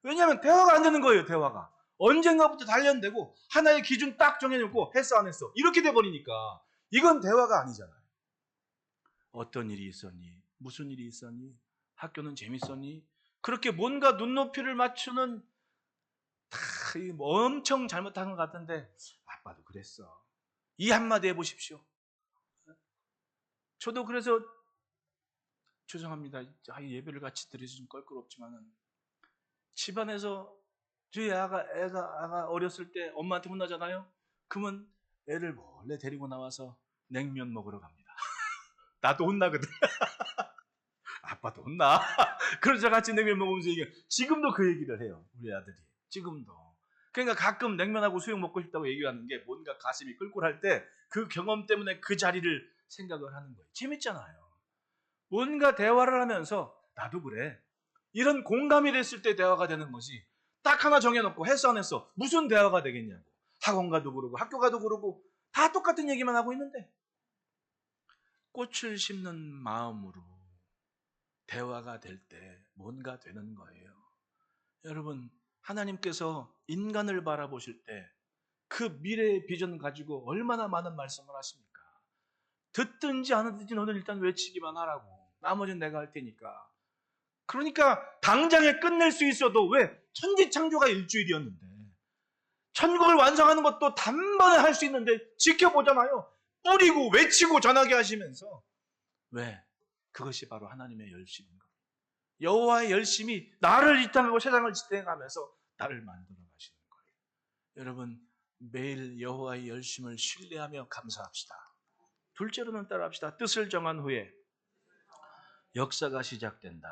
A: 왜냐하면 대화가 안 되는 거예요, 대화가. 언젠가부터 단련되고 하나의 기준 딱 정해놓고 했어 안 했어 이렇게 돼버리니까 이건 대화가 아니잖아요. 어떤 일이 있었니? 무슨 일이 있었니? 학교는 재밌었니? 그렇게 뭔가 눈높이를 맞추는 다 엄청 잘못한 것 같은데 아빠도 그랬어. 이 한마디 해보십시오. 저도 그래서 죄송합니다. 예배를 같이 드리기 좀 껄끄럽지만은 집안에서 저희 애가 어렸을 때 엄마한테 혼나잖아요. 그러면 애를 몰래 데리고 나와서 냉면 먹으러 갑니다. 나도 혼나거든. 아빠도 혼나. 그래서 같이 냉면 먹으면서 얘기해. 지금도 그 얘기를 해요. 우리 아들이. 지금도. 그러니까 가끔 냉면하고 수육 먹고 싶다고 얘기하는 게 뭔가 가슴이 꿀꿀할 때 그 경험 때문에 그 자리를 생각을 하는 거예요. 재밌잖아요. 뭔가 대화를 하면서 나도 그래. 이런 공감이 됐을 때 대화가 되는 거지. 딱 하나 정해놓고 했어 안 했어. 무슨 대화가 되겠냐고. 학원 가도 그러고 학교 가도 그러고 다 똑같은 얘기만 하고 있는데 꽃을 심는 마음으로 대화가 될 때 뭔가 되는 거예요. 여러분 하나님께서 인간을 바라보실 때 그 미래의 비전 가지고 얼마나 많은 말씀을 하십니까? 듣든지 안 듣든지 너는 일단 외치기만 하라고. 나머지는 내가 할 테니까. 그러니까 당장에 끝낼 수 있어도 왜? 천지창조가 일주일이었는데 천국을 완성하는 것도 단번에 할 수 있는데 지켜보잖아요. 뿌리고 외치고 전하게 하시면서 왜? 그것이 바로 하나님의 열심인 겁니다. 여호와의 열심이 나를 이 땅하고 세상을 지탱하면서 나를 만들어 가시는 거예요. 여러분 매일 여호와의 열심을 신뢰하며 감사합시다. 둘째로는 따라합시다. 뜻을 정한 후에 역사가 시작된다.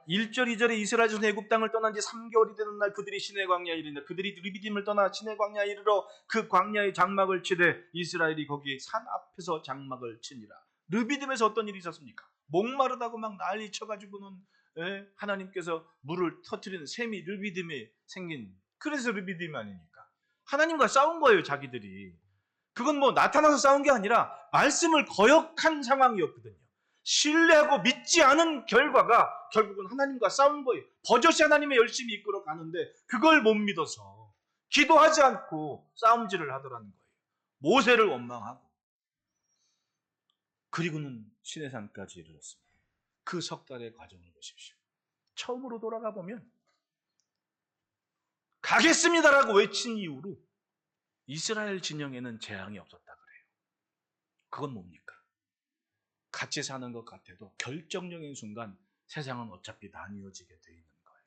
A: 1절 2절에 이스라엘 자손이 애굽 땅을 떠난 지 3개월이 되는 날 그들이 시내 광야에 이르는데 그들이 르비딤을 떠나 시내 광야에 이르러 그 광야의 장막을 치되 이스라엘이 거기 산 앞에서 장막을 치니라. 르비딤에서 어떤 일이 있었습니까? 목마르다고 막 난리 쳐가지고는 하나님께서 물을 터뜨리는 샘이 르비딤에 생긴, 그래서 르비딤 아닙니까? 하나님과 싸운 거예요, 자기들이. 그건 뭐 나타나서 싸운 게 아니라 말씀을 거역한 상황이었거든요. 신뢰하고 믿지 않은 결과가 결국은 하나님과 싸운 거예요. 버젓이 하나님의 열심히 이끌어 가는데 그걸 못 믿어서 기도하지 않고 싸움질을 하더라는 거예요. 모세를 원망하고. 그리고는 시내산까지 이르렀습니다. 그 석 달의 과정을 보십시오. 처음으로 돌아가 보면 가겠습니다라고 외친 이후로 이스라엘 진영에는 재앙이 없었다 그래요. 그건 뭡니까? 같이 사는 것 같아도 결정적인 순간 세상은 어차피 나뉘어지게 돼 있는 거예요.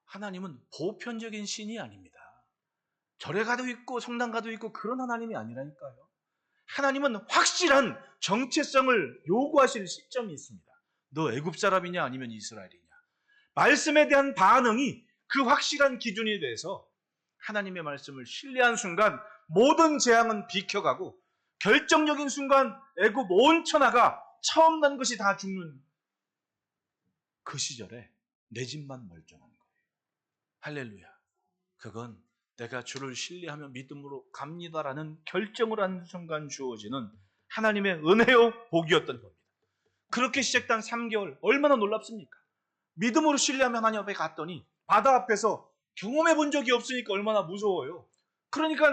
A: 하나님은 보편적인 신이 아닙니다. 절에 가도 있고 성당 가도 있고 그런 하나님이 아니라니까요. 하나님은 확실한 정체성을 요구하시는 시점이 있습니다. 너 애굽 사람이냐 아니면 이스라엘이냐. 말씀에 대한 반응이 그 확실한 기준이 돼서 하나님의 말씀을 신뢰한 순간 모든 재앙은 비켜가고 결정적인 순간 애굽 온 천하가 처음 난 것이 다 죽는 그 시절에 내 집만 멀쩡한 거예요. 할렐루야. 그건 내가 주를 신뢰하며 믿음으로 갑니다라는 결정을 한 순간 주어지는 하나님의 은혜요 복이었던 겁니다. 그렇게 시작된 3개월 얼마나 놀랍습니까? 믿음으로 신뢰하며 하나님 앞에 갔더니 바다 앞에서 경험해 본 적이 없으니까 얼마나 무서워요. 그러니까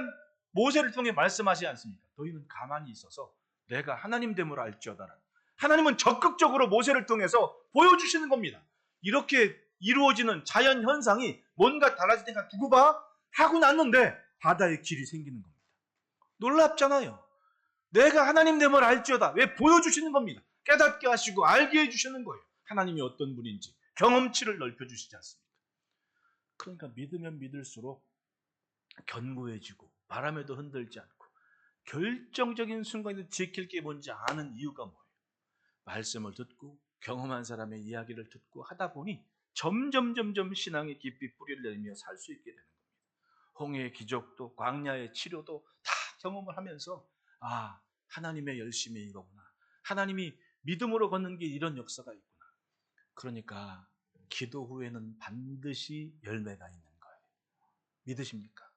A: 모세를 통해 말씀하지 않습니까? 너희는 가만히 있어서 내가 하나님 됨을 알지어다라. 하나님은 적극적으로 모세를 통해서 보여주시는 겁니다. 이렇게 이루어지는 자연 현상이 뭔가 달라질 때가 두고 봐 하고 났는데 바다에 길이 생기는 겁니다. 놀랍잖아요. 내가 하나님 됨을 알지어다. 왜 보여주시는 겁니다. 깨닫게 하시고 알게 해주시는 거예요. 하나님이 어떤 분인지 경험치를 넓혀주시지 않습니까? 그러니까 믿으면 믿을수록 견고해지고 바람에도 흔들지 않고 결정적인 순간에도 지킬 게 뭔지 아는 이유가 뭐예요? 말씀을 듣고 경험한 사람의 이야기를 듣고 하다 보니 점점 신앙의 깊이 뿌리를 내리며 살 수 있게 되는 겁니다. 홍해의 기적도 광야의 치료도 다 경험을 하면서 하나님의 열심이 이거구나. 하나님이 믿음으로 걷는 게 이런 역사가 있구나. 그러니까 기도 후에는 반드시 열매가 있는 거예요. 믿으십니까?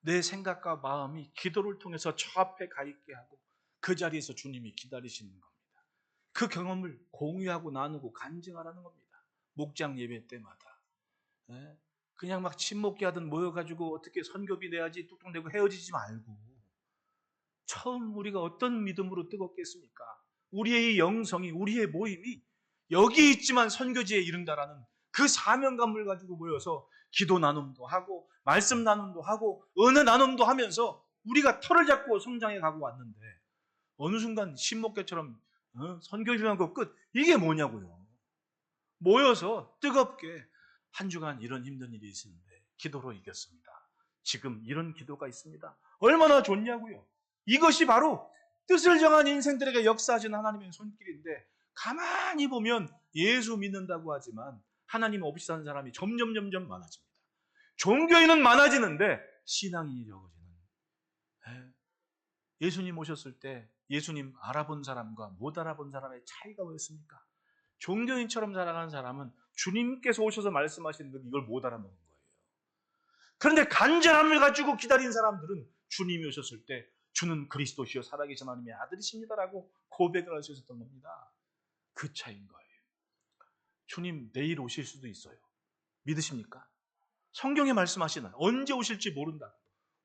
A: 내 생각과 마음이 기도를 통해서 저 앞에 가 있게 하고 그 자리에서 주님이 기다리시는 겁니다. 그 경험을 공유하고 나누고 간증하라는 겁니다. 목장 예배 때마다. 그냥 막 침묵기 하듯 모여가지고 어떻게 선교비 내야지 뚝뚝 내고 헤어지지 말고 처음 우리가 어떤 믿음으로 뜨겁겠습니까? 우리의 영성이, 우리의 모임이 여기 있지만 선교지에 이른다라는 그 사명감을 가지고 모여서 기도 나눔도 하고 말씀 나눔도 하고 은혜 나눔도 하면서 우리가 털을 잡고 성장해 가고 왔는데 어느 순간 신목교처럼 선교지만 그 끝, 이게 뭐냐고요. 모여서 뜨겁게 한 주간 이런 힘든 일이 있었는데 기도로 이겼습니다. 지금 이런 기도가 있습니다. 얼마나 좋냐고요. 이것이 바로 뜻을 정한 인생들에게 역사하시는 하나님의 손길인데 가만히 보면 예수 믿는다고 하지만 하나님 없이 사는 사람이 점점 많아집니다. 종교인은 많아지는데 신앙이 적어지는. 예수님 오셨을 때 예수님 알아본 사람과 못 알아본 사람의 차이가 뭐였습니까? 종교인처럼 살아가는 사람은 주님께서 오셔서 말씀하시는데 이걸 못 알아먹은 거예요. 그런데 간절함을 가지고 기다린 사람들은 주님이 오셨을 때 주는 그리스도시요 살아계신 하나님의 아들이십니다라고 고백을 할 수 있었던 겁니다. 그 차이인 거예요. 주님 내일 오실 수도 있어요. 믿으십니까? 성경에 말씀하시는 언제 오실지 모른다.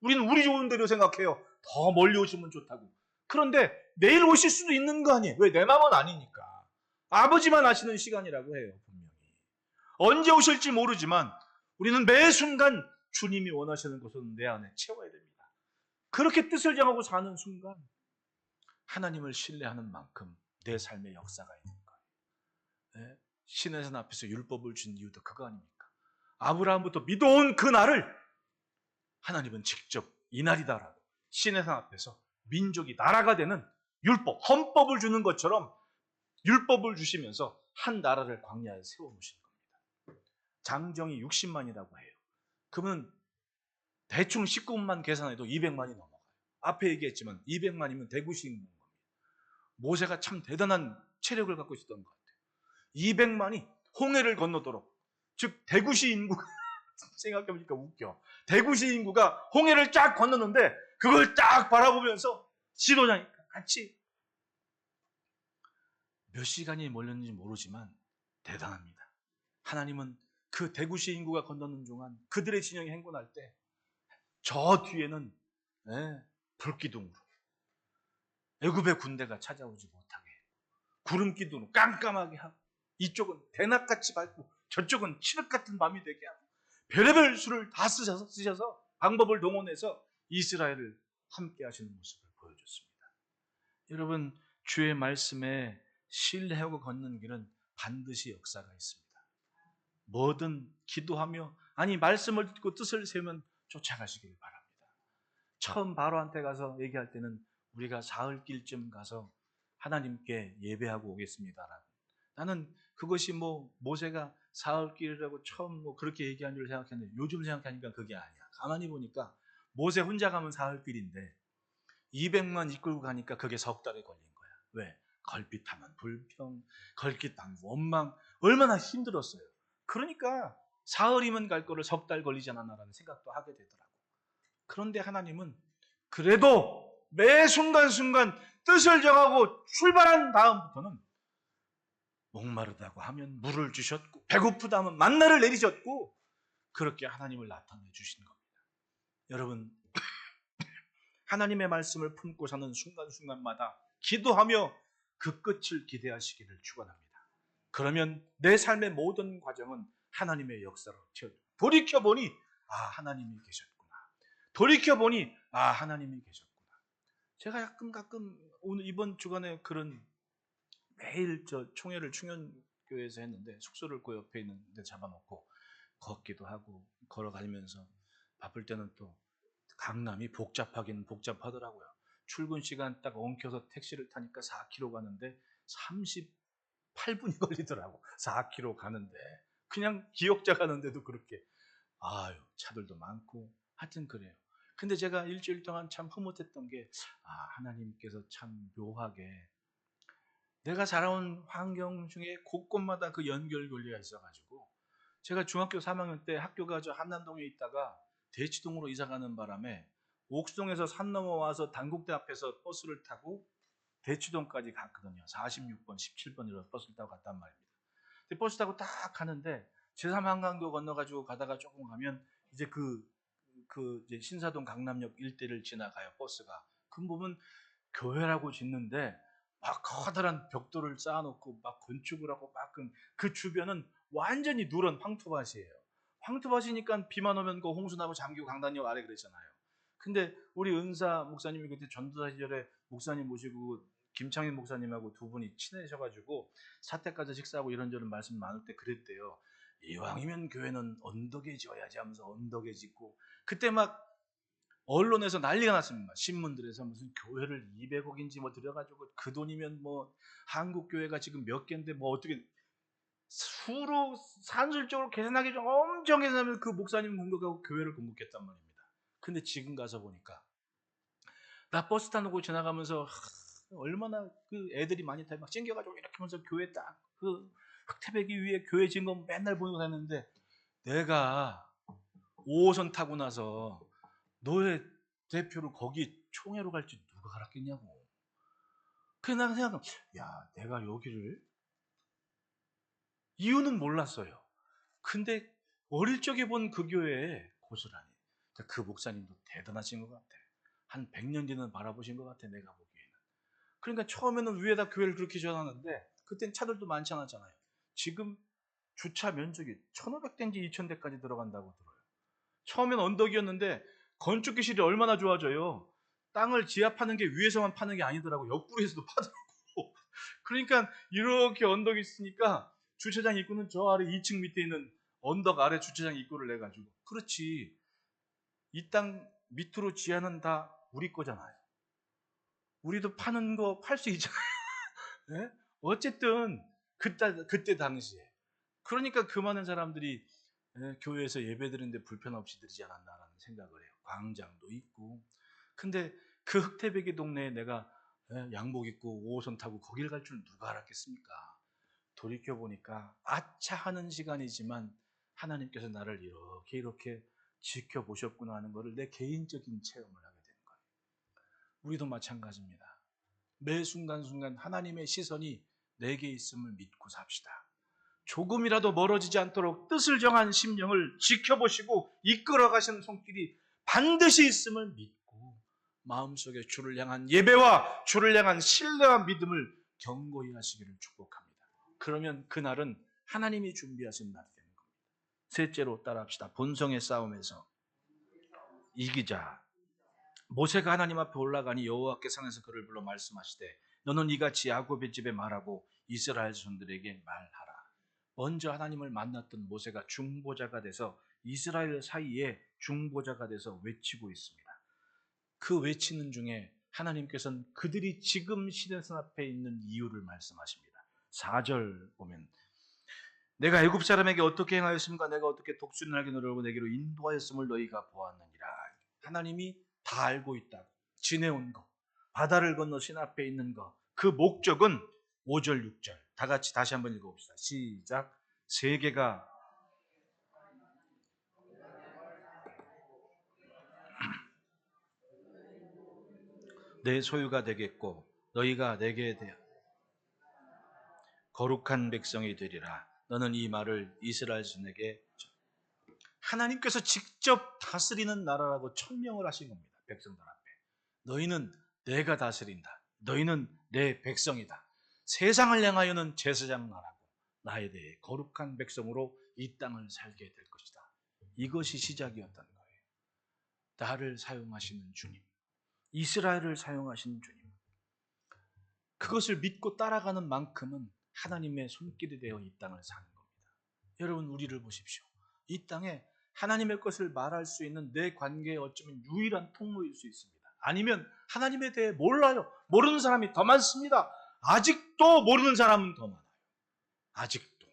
A: 우리는 우리 좋은 대로 생각해요. 더 멀리 오시면 좋다고. 그런데 내일 오실 수도 있는 거 아니에요. 왜? 내 마음은 아니니까. 아버지만 아시는 시간이라고 해요. 분명히. 언제 오실지 모르지만 우리는 매 순간 주님이 원하시는 것은 내 안에 채워야 됩니다. 그렇게 뜻을 정하고 사는 순간 하나님을 신뢰하는 만큼 내 삶의 역사가 있는 거예요. 네? 신의 산 앞에서 율법을 준 이유도 그거 아닙니까? 아브라함부터 믿어온 그 날을 하나님은 직접 이 날이다라고 신의 산 앞에서 민족이 나라가 되는 율법, 헌법을 주는 것처럼 율법을 주시면서 한 나라를 광야에 세워놓으신 겁니다. 장정이 60만이라고 해요. 그러면 대충 19분만 계산해도 200만이 넘어가요. 앞에 얘기했지만 200만이면 대구시 인구인 겁니다. 모세가 참 대단한 체력을 갖고 있었던 것 같아요. 200만이 홍해를 건너도록, 즉 대구시 인구가 생각해보니까 웃겨. 대구시 인구가 홍해를 쫙 건넜는데 그걸 딱 바라보면서 지도자니까 같이 몇 시간이 몰렸는지 모르지만 대단합니다. 하나님은 그 대구시 인구가 건너는 동안 그들의 진영이 행군할 때 저 뒤에는 불기둥으로 애굽의 군대가 찾아오지 못하게 구름 기둥으로 깜깜하게 하고 이쪽은 대낮같이 밝고 저쪽은 칠흑 같은 밤이 되게 하고 별의별 수를 다 쓰셔서 방법을 동원해서 이스라엘을 함께 하시는 모습을 보여줬습니다. 여러분, 주의 말씀에 신뢰하고 걷는 길은 반드시 역사가 있습니다. 뭐든 기도하며 말씀을 듣고 뜻을 세우면 쫓아가시길 바랍니다. 처음 바로한테 가서 얘기할 때는 우리가 사흘길쯤 가서 하나님께 예배하고 오겠습니다라고. 나는 그것이 모세가 사흘길이라고 처음 그렇게 얘기한 줄 생각했는데 요즘 생각하니까 그게 아니야. 가만히 보니까 모세 혼자 가면 사흘길인데 200만 이끌고 가니까 그게 석 달에 걸린 거야. 왜? 걸핏하면 불평, 걸핏하면 원망, 얼마나 힘들었어요. 그러니까 사흘이면 갈 거를 석 달 걸리지 않았나라는 생각도 하게 되더라고. 그런데 하나님은 그래도 매 순간순간 뜻을 정하고 출발한 다음부터는 목마르다고 하면 물을 주셨고 배고프다 하면 만나를 내리셨고 그렇게 하나님을 나타내 주신 겁니다. 여러분, 하나님의 말씀을 품고 사는 순간순간마다 기도하며 그 끝을 기대하시기를 축원합니다. 그러면 내 삶의 모든 과정은 하나님의 역사로 돌이켜보니 하나님이 계셨구나. 돌이켜보니 하나님이 계셨구나. 제가 가끔 오늘 이번 주간에 그런 매일 총회를 충현교회에서 했는데 숙소를 그 옆에 있는 데 잡아놓고 걷기도 하고 걸어가면서 바쁠 때는 또 강남이 복잡하긴 복잡하더라고요. 출근 시간 딱 엉켜서 택시를 타니까 4km 가는데 38분이 걸리더라고. 4km 가는데 그냥 기역자 가는데도 그렇게 차들도 많고 하여튼 그래요. 근데 제가 일주일 동안 참 흐뭇했던 게, 하나님께서 참 묘하게 내가 자라온 환경 중에 곳곳마다 그 연결고리가 있어가지고, 제가 중학교 3학년 때 학교가 저 한남동에 있다가 대치동으로 이사 가는 바람에 옥수동에서 산 넘어와서 단국대 앞에서 버스를 타고 대치동까지 갔거든요. 46번, 17번으로 버스를 타고 갔단 말입니다. 근데 버스 타고 딱 가는데 제3한강도 건너가지고 가다가 조금 가면 이제 이제 신사동 강남역 일대를 지나가요, 버스가. 그 보면 교회라고 짓는데 막 커다란 벽돌을 쌓아놓고 막 건축을 하고 막 그 주변은 완전히 누런 황토밭이에요. 황토밭이니까 비만 오면 그 홍수 나고 잠기고 강단역 아래 그랬잖아요. 근데 우리 은사 목사님이 그때 전도사 시절에 목사님 모시고 김창인 목사님하고 두 분이 친해셔가지고 사택가서 식사하고 이런저런 말씀 나눌 때 그랬대요. 이왕이면 교회는 언덕에 지어야지 하면서 언덕에 짓고, 그때 막 언론에서 난리가 났습니다. 신문들에서 무슨 교회를 200억인지 뭐 들여가지고 그 돈이면 뭐 한국 교회가 지금 몇 개인데 뭐 어떻게 수로 산술적으로 계산하기 좀 엄청 계산하면 그 목사님 공격하고 교회를 공격했단 말입니다. 근데 지금 가서 보니까 나 버스 타고 지나가면서 얼마나 그 애들이 많이 타고 막 찡겨가지고 이렇게 하면서 교회 딱 그 흑태배기 위에 교회 지은 거 맨날 보고 다녔는데, 내가 5호선 타고 나서 너의 대표로 거기 총회로 갈지 누가 알았겠냐고. 그래서 나는 생각하면, 내가 여기를, 이유는 몰랐어요. 근데 어릴 적에 본 그 교회에 고스란히, 그 목사님도 대단하신 것 같아. 한 100년 뒤는 바라보신 것 같아, 내가 보기에는. 그러니까 처음에는 위에다 교회를 그렇게 지어놨는데 그땐 차들도 많지 않았잖아요. 지금 주차 면적이 1,500대인지 2,000대까지 들어간다고 들어요. 처음엔 언덕이었는데 건축 기술이 얼마나 좋아져요. 땅을 지하 파는 게 위에서만 파는 게 아니더라고. 옆구리에서도 파더라고. 그러니까 이렇게 언덕이 있으니까 주차장 입구는 저 아래 2층 밑에 있는 언덕 아래 주차장 입구를 내가지고, 그렇지, 이 땅 밑으로 지하는 다 우리 거잖아요. 우리도 파는 거 팔 수 있잖아요. 네? 어쨌든 그때 당시에, 그러니까 그 많은 사람들이 교회에서 예배드리는데 불편 없이 드리지 않았나라는 생각을 해요. 광장도 있고. 근데 그 흑태백의 동네에 내가 양복 입고 5호선 타고 거길 갈 줄 누가 알았겠습니까? 돌이켜보니까 아차 하는 시간이지만 하나님께서 나를 이렇게 지켜보셨구나 하는 것을 내 개인적인 체험을 하게 되는 거예요. 우리도 마찬가지입니다. 매 순간순간 하나님의 시선이 내게 있음을 믿고 삽시다. 조금이라도 멀어지지 않도록 뜻을 정한 심령을 지켜보시고 이끌어 가시는 손길이 반드시 있음을 믿고 마음속에 주를 향한 예배와 주를 향한 신뢰와 믿음을 견고히 하시기를 축복합니다. 그러면 그날은 하나님이 준비하신 날이 되는 겁니다. 셋째로 따라합시다. 본성의 싸움에서 이기자. 모세가 하나님 앞에 올라가니 여호와께 산에서 그를 불러 말씀하시되 너는 이같이 야곱의 집에 말하고 이스라엘 손들에게 말하라. 먼저 하나님을 만났던 모세가 중보자가 돼서 이스라엘 사이에 중보자가 돼서 외치고 있습니다. 그 외치는 중에 하나님께서는 그들이 지금 시내산 앞에 있는 이유를 말씀하십니다. 4절 보면 내가 애굽 사람에게 어떻게 행하였습니까? 내가 어떻게 독수리날개 노려고 내게로 인도하였음을 너희가 보았느니라. 하나님이 다 알고 있다고. 지내온 거, 바다를 건너 신 앞에 있는 거, 그 목적은 5절, 6절 다 같이 다시 한번 읽어봅시다. 시작. 세계가 내 소유가 되겠고 너희가 내게 대하여 거룩한 백성이 되리라. 너는 이 말을 이스라엘 손에게 하나님께서 직접 다스리는 나라라고 천명을 하신 겁니다. 백성들 앞에. 너희는 내가 다스린다. 너희는 내 백성이다. 세상을 향하여는 제사장 나라고 나에 대해 거룩한 백성으로 이 땅을 살게 될 것이다. 이것이 시작이었던 거예요. 나를 사용하시는 주님, 이스라엘을 사용하시는 주님, 그것을 믿고 따라가는 만큼은 하나님의 손길이 되어 이 땅을 사는 겁니다. 여러분, 우리를 보십시오. 이 땅에 하나님의 것을 말할 수 있는 내 관계에 어쩌면 유일한 통로일 수 있습니다. 아니면 하나님에 대해 몰라요. 모르는 사람이 더 많습니다. 아직도 모르는 사람은 더 많아요. 아직도.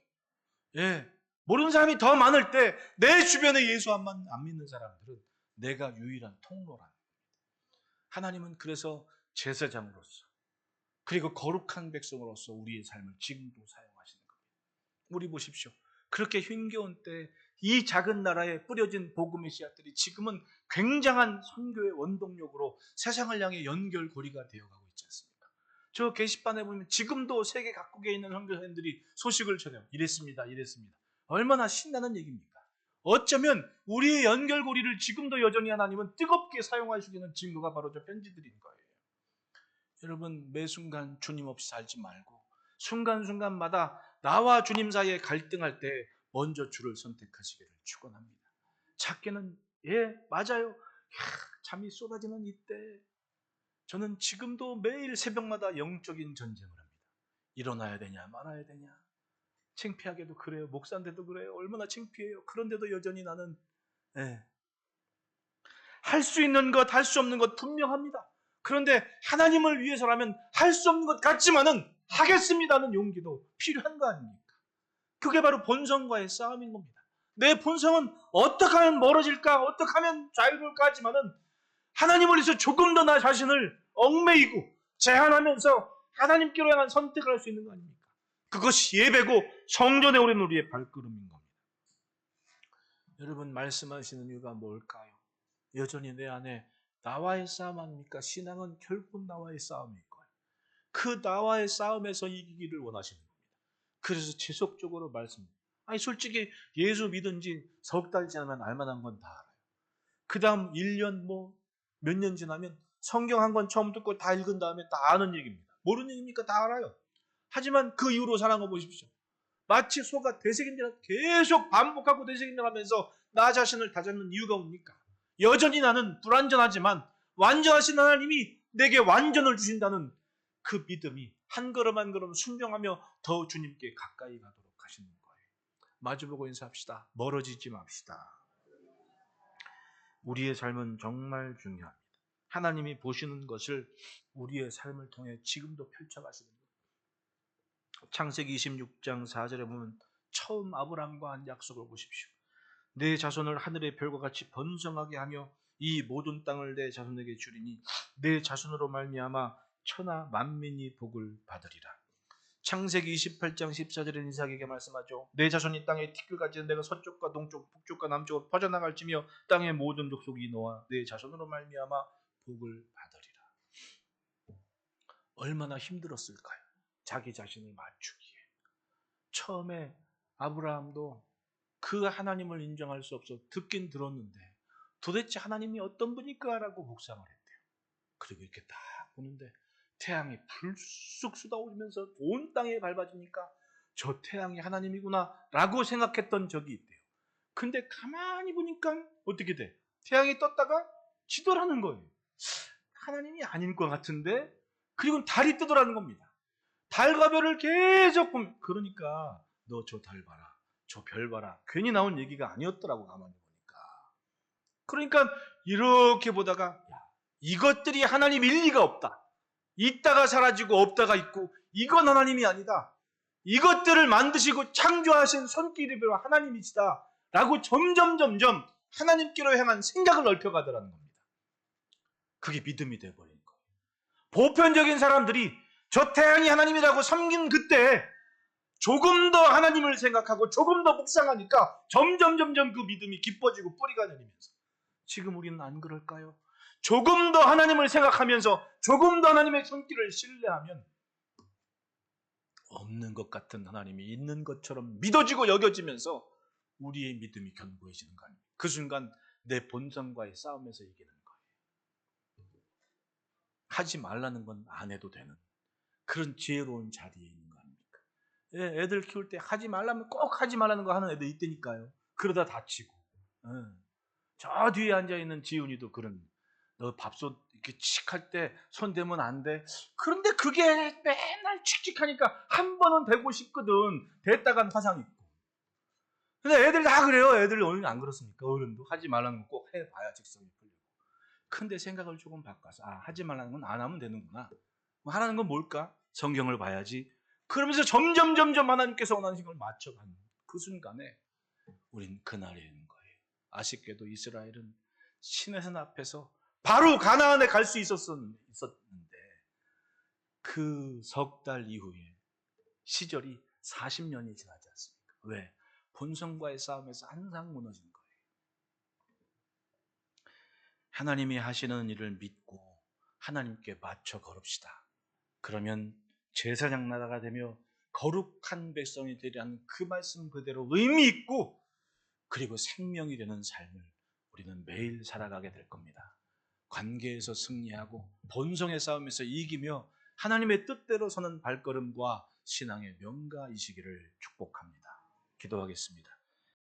A: 모르는 사람이 더 많을 때 내 주변에 예수 안 믿는 사람들은 내가 유일한 통로란. 하나님은 그래서 제사장으로서 그리고 거룩한 백성으로서 우리의 삶을 지금도 사용하시는 겁니다. 우리 보십시오. 그렇게 힘겨운 때 이 작은 나라에 뿌려진 복음의 씨앗들이 지금은 굉장한 선교의 원동력으로 세상을 향해 연결고리가 되어가고 있지 않습니까? 저 게시판에 보면 지금도 세계 각국에 있는 선교사님들이 소식을 전해요. 이랬습니다. 얼마나 신나는 얘기입니까? 어쩌면 우리의 연결고리를 지금도 여전히 하나님은 뜨겁게 사용하시는 증거가 바로 저 편지들인 거예요. 여러분, 매 순간 주님 없이 살지 말고 순간순간마다 나와 주님 사이에 갈등할 때 먼저 주를 선택하시기를 축원합니다. 작게는 맞아요. 잠이 쏟아지는 이때 저는 지금도 매일 새벽마다 영적인 전쟁을 합니다. 일어나야 되냐 말아야 되냐. 창피하게도 그래요. 목사인데도 그래요. 얼마나 창피해요. 그런데도 여전히 나는 할 수 있는 것, 할 수 없는 것 분명합니다. 그런데 하나님을 위해서라면 할 수 없는 것 같지만은 하겠습니다는 용기도 필요한 거 아닙니까? 그게 바로 본성과의 싸움인 겁니다. 내 본성은 어떻게 하면 멀어질까, 어떻게 하면 자유로울까 하지만은 하나님을 위해서 조금 더 나 자신을 얽매이고 제한하면서 하나님께로 향한 선택을 할 수 있는 거 아닙니까? 그것이 예배고 성전에 오른 우리의 발걸음인 겁니다. 여러분, 말씀하시는 이유가 뭘까요? 여전히 내 안에 나와의 싸움 아닙니까? 신앙은 결국 나와의 싸움일 거예요. 그 나와의 싸움에서 이기기를 원하시는 겁니다. 그래서 지속적으로 말씀합니다. 솔직히 예수 믿은 지 석 달 지나면 알만한 건 다 알아요. 그 다음 1년 몇 년 지나면 성경 한 권 처음 듣고 다 읽은 다음에 다 아는 얘기입니다. 모르는 얘기입니까? 다 알아요. 하지만 그 이후로 사는 거 보십시오. 마치 소가 되새김질 계속 반복하고 되새김질 하면서 나 자신을 다잡는 이유가 뭡니까? 여전히 나는 불완전하지만 완전하신 하나님이 내게 완전을 주신다는 그 믿음이 한 걸음 한 걸음 순종하며 더 주님께 가까이 가도록 하시는 거예요. 마주보고 인사합시다. 멀어지지 맙시다. 우리의 삶은 정말 중요합니다. 하나님이 보시는 것을 우리의 삶을 통해 지금도 펼쳐가시는 거예요. 창세기 26장 4절에 보면 처음 아브라함과 한 약속을 보십시오. 내 자손을 하늘의 별과 같이 번성하게 하며 이 모든 땅을 내 자손에게 주리니 내 자손으로 말미암아 천하 만민이 복을 받으리라. 창세기 28장 14절에 이삭에게 말씀하죠. 내 자손이 땅에 티끌같이 내가 서쪽과 동쪽 북쪽과 남쪽으로 퍼져나갈지며 땅의 모든 족속이 너와 내 자손으로 말미암아 복을 받으리라. 얼마나 힘들었을까요? 자기 자신을 맞추기에. 처음에 아브라함도 그 하나님을 인정할 수 없어 듣긴 들었는데 도대체 하나님이 어떤 분일까? 라고 묵상을 했대요. 그리고 이렇게 딱 보는데 태양이 불쑥 쏟아오면서 온 땅에 밟아지니까 저 태양이 하나님이구나 라고 생각했던 적이 있대요. 근데 가만히 보니까 어떻게 돼? 태양이 떴다가 지더라는 거예요. 하나님이 아닌 것 같은데? 그리고 달이 뜨더라는 겁니다. 달과 별을 계속 보면, 그러니까 너 저 달 봐라, 저 별 봐라, 괜히 나온 얘기가 아니었더라고. 가만히 보니까. 그러니까 이렇게 보다가 이것들이 하나님 일리가 없다. 있다가 사라지고 없다가 있고 이건 하나님이 아니다. 이것들을 만드시고 창조하신 손길이 바로 하나님이시다 라고 점점 하나님께로 향한 생각을 넓혀가더라는 겁니다. 그게 믿음이 돼버린 거예요. 보편적인 사람들이 저 태양이 하나님이라고 섬긴 그때 조금 더 하나님을 생각하고 조금 더 묵상하니까 점점 그 믿음이 깊어지고 뿌리가 내리면서 지금 우리는 안 그럴까요? 조금 더 하나님을 생각하면서 조금 더 하나님의 손길을 신뢰하면 없는 것 같은 하나님이 있는 것처럼 믿어지고 여겨지면서 우리의 믿음이 견고해지는 거 아닙니까? 그 순간 내 본성과의 싸움에서 이기는 거예요. 하지 말라는 건 안 해도 되는 그런 지혜로운 자리에 있는 거 아닙니까? 애들 키울 때 하지 말라면 꼭 하지 말라는 거 하는 애들 있다니까요. 그러다 다치고. 저 뒤에 앉아있는 지훈이도 그런, 너 밥솥 이렇게 칙할 때 손 대면 안 돼. 그런데 그게 맨날 칙칙하니까 한 번은 대고 싶거든. 됐다간 화상 있고. 근데 애들 다 그래요. 애들 어른이 안 그렇습니까? 어른도 하지 말라는 건 꼭 해봐야 직성이 풀리고. 근데 생각을 조금 바꿔서 하지 말라는 건 안 하면 되는구나. 하라는 건 뭘까? 성경을 봐야지. 그러면서 점점 하나님께서 원하는 걸 맞춰가는 그 순간에 우린 그날에 있는 거예요. 아쉽게도 이스라엘은 시내산 앞에서 바로 가나안에 갈 수 있었는데 그 석 달 이후에 시절이 40년이 지나지 않습니까? 왜? 본성과의 싸움에서 항상 무너진 거예요. 하나님이 하시는 일을 믿고 하나님께 맞춰 걸읍시다. 그러면 제사장 나라가 되며 거룩한 백성이 되리라는 그 말씀 그대로 의미 있고 그리고 생명이 되는 삶을 우리는 매일 살아가게 될 겁니다. 관계에서 승리하고 본성의 싸움에서 이기며 하나님의 뜻대로 서는 발걸음과 신앙의 명가이시기를 축복합니다. 기도하겠습니다.